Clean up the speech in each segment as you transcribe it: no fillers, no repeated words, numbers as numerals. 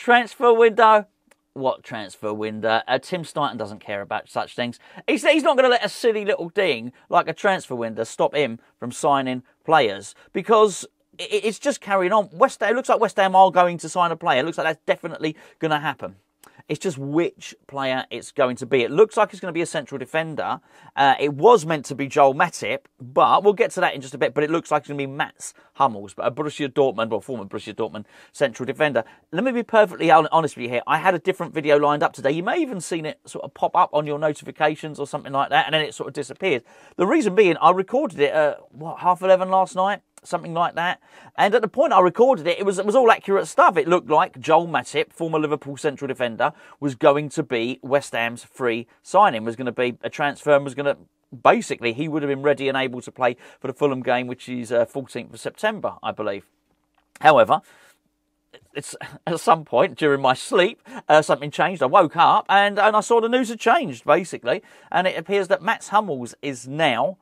transfer window? What transfer window? Tim Steidten doesn't care about such things. He's not going to let a silly little thing like a transfer window stop him from signing players, because it's just carrying on. West Ham, it looks like West Ham are going to sign a player. It looks like that's definitely going to happen. It's just which player it's going to be. It looks like it's going to be a central defender. It was meant to be Joel Matip, but we'll get to that in just a bit. But it looks like it's going to be Mats Hummels, a Borussia Dortmund, or former Borussia Dortmund central defender. Let me be perfectly honest with you here. I had a different video lined up today. You may even seen it sort of pop up on your notifications or something like that, and then it sort of disappeared. The reason being, I recorded it at, 11:30 last night? Something like that. And at the point I recorded it, it was all accurate stuff. It looked like Joel Matip, former Liverpool central defender, was going to be West Ham's free signing, was going to be a transfer, and was going to, basically, he would have been ready and able to play for the Fulham game, which is 14th of September, I believe. However, it's at some point during my sleep, something changed. I woke up and I saw the news had changed, basically. And it appears that Mats Hummels is now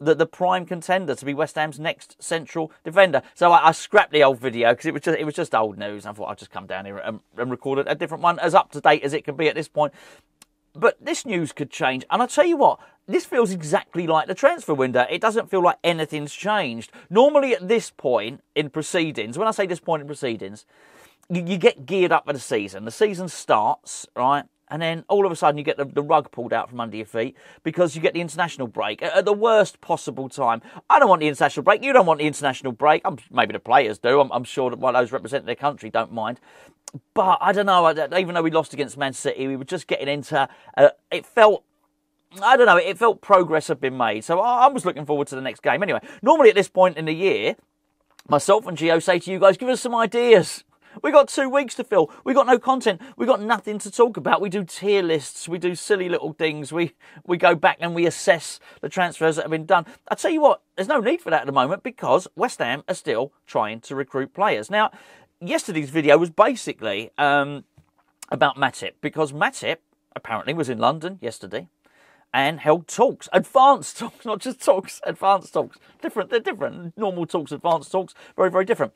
the prime contender to be West Ham's next central defender. So I scrapped the old video because it was just old news. I thought I'd just come down here and record a different one, as up to date as it can be at this point. But this news could change. And I'll tell you what, this feels exactly like the transfer window. It doesn't feel like anything's changed. Normally at this point in proceedings, when I say this point in proceedings, you get geared up for the season. The season starts, right? And then all of a sudden you get the rug pulled out from under your feet because you get the international break at the worst possible time. I don't want the international break. You don't want the international break. Maybe the players do. I'm sure that those representing their country don't mind. But I don't know. Even though we lost against Man City, we were just getting into... it felt progress had been made. So I was looking forward to the next game. Anyway, normally at this point in the year, myself and Gio say to you guys, give us some ideas. We got 2 weeks to fill. We got no content. We got nothing to talk about. We do tier lists. We do silly little things. We go back and we assess the transfers that have been done. I tell you what, there's no need for that at the moment because West Ham are still trying to recruit players. Now, yesterday's video was basically about Matip, because Matip apparently was in London yesterday and held talks, advanced talks, not just talks, advanced talks. They're different. Normal talks, advanced talks, very, very different.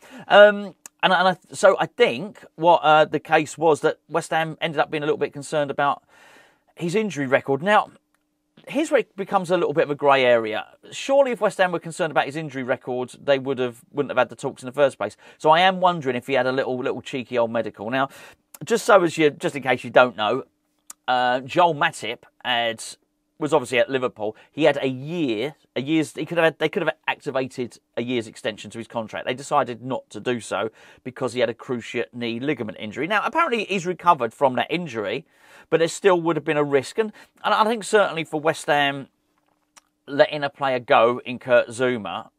So I think what the case was that West Ham ended up being a little bit concerned about his injury record. Now, here's where it becomes a little bit of a grey area. Surely if West Ham were concerned about his injury record, they wouldn't have had the talks in the first place. So I am wondering if he had a little cheeky old medical. Now, just in case you don't know, Joel Matip was obviously at Liverpool. He had they could have activated a year's extension to his contract. They decided not to do so because he had a cruciate knee ligament injury. Now, apparently he's recovered from that injury, but there still would have been a risk. And I think certainly for West Ham, letting a player go in Kurt Zouma,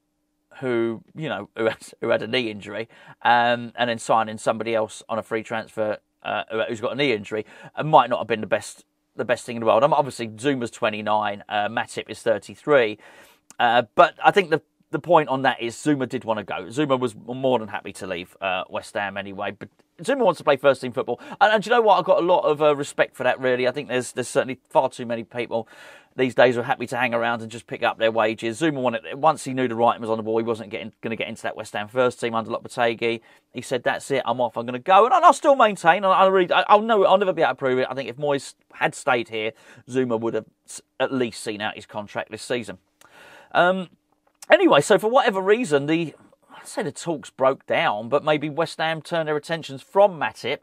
who had a knee injury, and then signing somebody else on a free transfer who's got a knee injury, might not have been the best thing in the world. Obviously, Zuma's 29, Matip is 33. But I think the point on that is Zouma did want to go. Zouma was more than happy to leave West Ham anyway. But Zouma wants to play first-team football. And do you know what? I've got a lot of respect for that, really. I think there's certainly far too many people these days who are happy to hang around and just pick up their wages. Zouma wanted, once he knew the writing was on the wall, he wasn't going to get into that West Ham first team under Lopetegui. He said, that's it, I'm off, I'm going to go. And I'll still maintain, I'll never be able to prove it. I think if Moyes had stayed here, Zouma would have at least seen out his contract this season. Anyway, so for whatever reason, I'd say the talks broke down, but maybe West Ham turned their attentions from Matip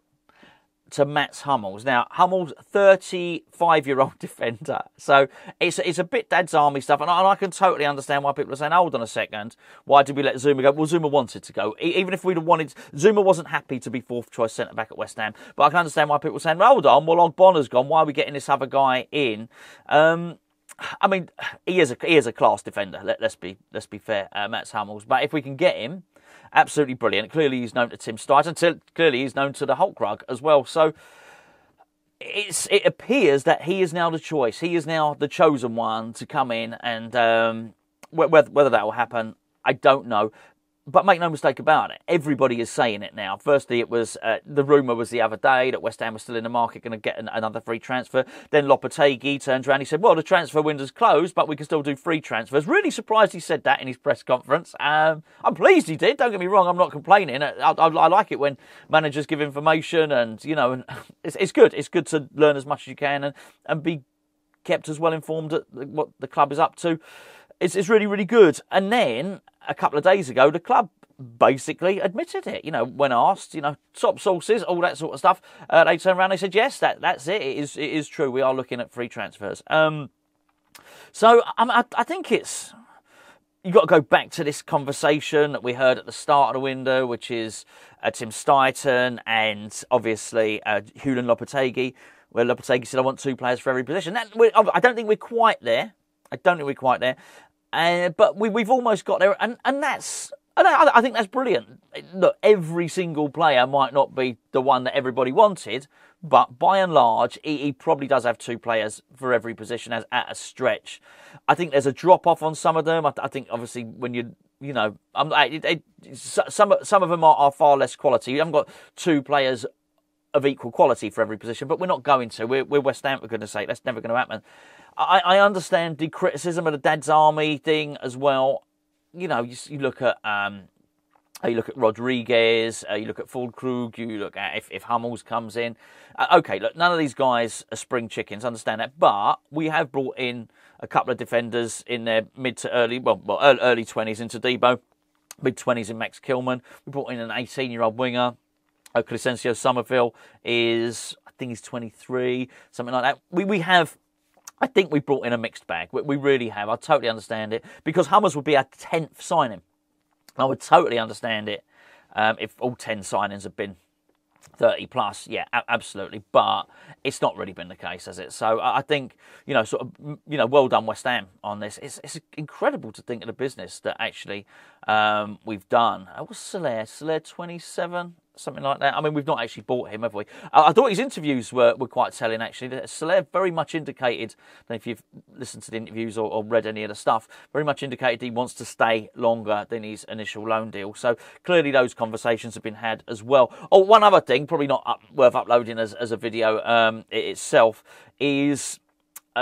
to Mats Hummels. Now, Hummels, 35-year-old defender. So it's a bit Dad's Army stuff. And I can totally understand why people are saying, hold on a second, why did we let Zouma go? Well, Zouma wanted to go. Even if we'd have wanted... Zouma wasn't happy to be fourth-choice centre-back at West Ham. But I can understand why people are saying, hold on, well, Ogbonna's gone. Why are we getting this other guy in? I mean, he is a class defender. Let's be fair, Mats Hummels. But if we can get him, absolutely brilliant. Clearly, he's known to Tim Steidten. Clearly, he's known to the Hulk rug as well. So it appears that he is now the choice. He is now the chosen one to come in, and whether that will happen, I don't know. But make no mistake about it, everybody is saying it now. Firstly, it was the rumour was the other day that West Ham was still in the market, going to get another free transfer. Then Lopetegui turns around, he said, well, the transfer window's closed, but we can still do free transfers. Really surprised he said that in his press conference. I'm pleased he did, don't get me wrong, I'm not complaining. I like it when managers give information and, you know, it's good. It's good to learn as much as you can and be kept as well informed at what the club is up to. It's really, really good. And then a couple of days ago, the club basically admitted it. You know, when asked, you know, top sources, all that sort of stuff, they turned around and they said, yes, that's it. It is true. We are looking at free transfers. So I think you've got to go back to this conversation that we heard at the start of the window, which is Tim Steidten and obviously Julian Lopetegui, where Lopetegui said, I want 2 players for every position. I don't think we're quite there. But we've almost got there, and I think that's brilliant. Look, every single player might not be the one that everybody wanted, but by and large, he probably does have 2 players for every position at a stretch. I think there's a drop off on some of them. I think obviously when you know, some of them are far less quality. You haven't got 2 players of equal quality for every position, but we're not going to. We're West Ham, for goodness sake. That's never going to happen. I understand the criticism of the Dad's Army thing as well. You know, you look at Rodriguez, you look at Füllkrug, you look at if Hummels comes in. Okay, look, none of these guys are spring chickens, understand that. But we have brought in a couple of defenders in their mid to early 20s into Debo, mid 20s in Max Kilman. We brought in an 18-year-old winger. Crescencio Somerville is, I think he's 23, something like that. I think we brought in a mixed bag. We really have. I totally understand it. Because Hummels would be our 10th signing. I would totally understand it if all 10 signings have been 30 plus. Yeah, absolutely. But it's not really been the case, has it? So I think, you know, sort of, you know, well done West Ham on this. It's incredible to think of the business that actually we've done. What's Soler? Soler 27? Something like that. I mean, we've not actually bought him, have we? I thought his interviews were quite telling, actually. Soler very much indicated, I don't know if you've listened to the interviews or read any of the stuff, very much indicated he wants to stay longer than his initial loan deal. So clearly those conversations have been had as well. Oh, one other thing, probably not worth uploading as a video itself, is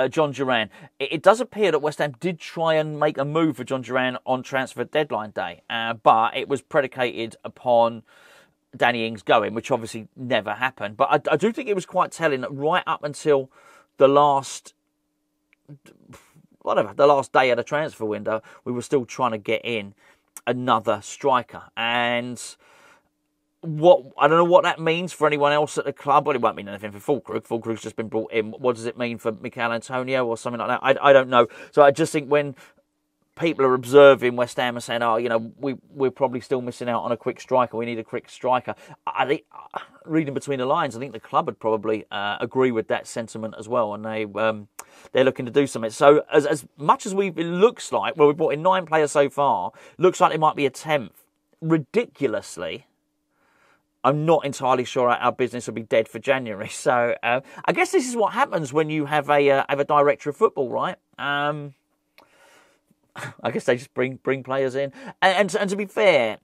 John Duran. It does appear that West Ham did try and make a move for John Duran on transfer deadline day, but it was predicated upon Danny Ings going, which obviously never happened. But I do think it was quite telling that right up until the last day of the transfer window, we were still trying to get in another striker. And I don't know what that means for anyone else at the club. Well, it won't mean anything for Füllkrug. Füllkrug's just been brought in. What does it mean for Mikel Antonio or something like that? I don't know. So I just think when people are observing West Ham and saying, oh, you know, we're probably still missing out on a quick striker. We need a quick striker. I think, reading between the lines, I think the club would probably agree with that sentiment as well, and they're looking to do something. So as much as it looks like, well, we've brought in 9 players so far, looks like it might be a 10th. Ridiculously, I'm not entirely sure our business will be dead for January. So I guess this is what happens when you have a director of football, right? I guess they just bring players in. And to be fair,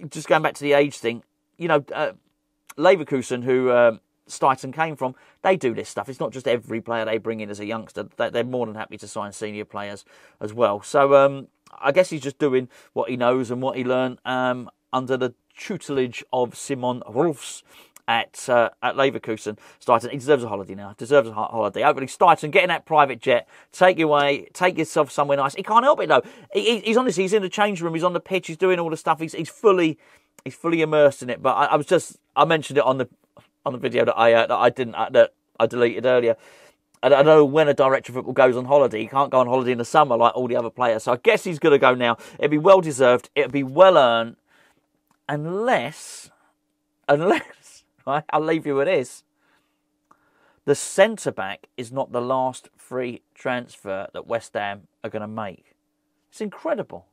just going back to the age thing, you know, Leverkusen, who Steidten came from, they do this stuff. It's not just every player they bring in as a youngster. They're more than happy to sign senior players as well. So I guess he's just doing what he knows and what he learned under the tutelage of Simon Rolfs at Leverkusen. Steidten, he deserves a holiday now. Deserves a holiday. Hopefully, Steidten, get in that private jet, take yourself somewhere nice. He can't help it though. He's honestly, he's in the change room, he's on the pitch, he's doing all the stuff. He's fully immersed in it. But I mentioned it on the video that I deleted earlier. I don't know when a director of football goes on holiday. He can't go on holiday in the summer like all the other players. So I guess he's going to go now. It'll be well deserved. It'll be well earned, unless. Right, I'll leave you with this. The centre-back is not the last free transfer that West Ham are going to make. It's incredible.